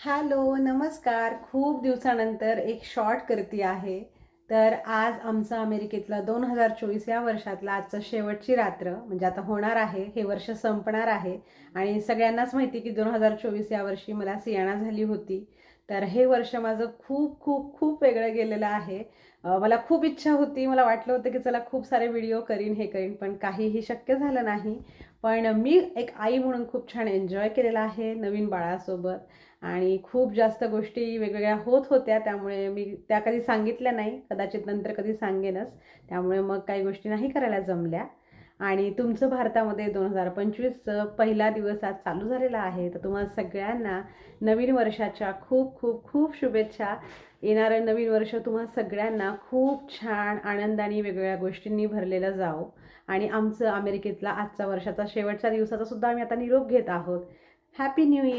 Hello, नमस्कार. खूप दिवसानंतर एक शॉर्ट करते आहे. तर आज आमचा अमेरिकेतला 2024 या वर्षातला आजचं शेवटची रात्र म्हणजे आता होणार आहे. हे वर्ष संपणार आहे आणि सगळ्यांनाच माहिती की 2024 या वर्षी मला सियाणा झाली होती. तर हे वर्ष माझं खूप खूप खूप वेगळं गेलेलं आहे. मला खूप इच्छा होती. मला वाटलं होतं की चला खूप सारे व्हिडिओ करीन, हे करीन, पण काहीही शक्य झालं नाही. पण मी एक आई म्हणून खूप छान एन्जॉय केलेला आहे नवीन बाळासोबत. आणि खूप जास्त गोष्टी वेगवेगळ्या होत होत्या, त्यामुळे मी त्या कधी सांगितल्या नाही. कदाचित नंतर कधी सांगेनच. त्यामुळे मग काही गोष्टी नाही करायला जमल्या. आणि तुमचं भारतामध्ये 2025चं पहिला दिवस आज चालू झालेला आहे. तर तुम्हाला सगळ्यांना नवीन वर्षाच्या खूप खूप खूप शुभेच्छा. येणारं नवीन वर्ष तुम्हा सगळ्यांना खूप छान आनंदाने वेगवेगळ्या गोष्टींनी भरलेलं जावो. आणि आमचं अमेरिकेतला आजचा वर्षाचा शेवटच्या दिवसाचा सुद्धा आम्ही आता निरोप घेत आहोत. Happy new year.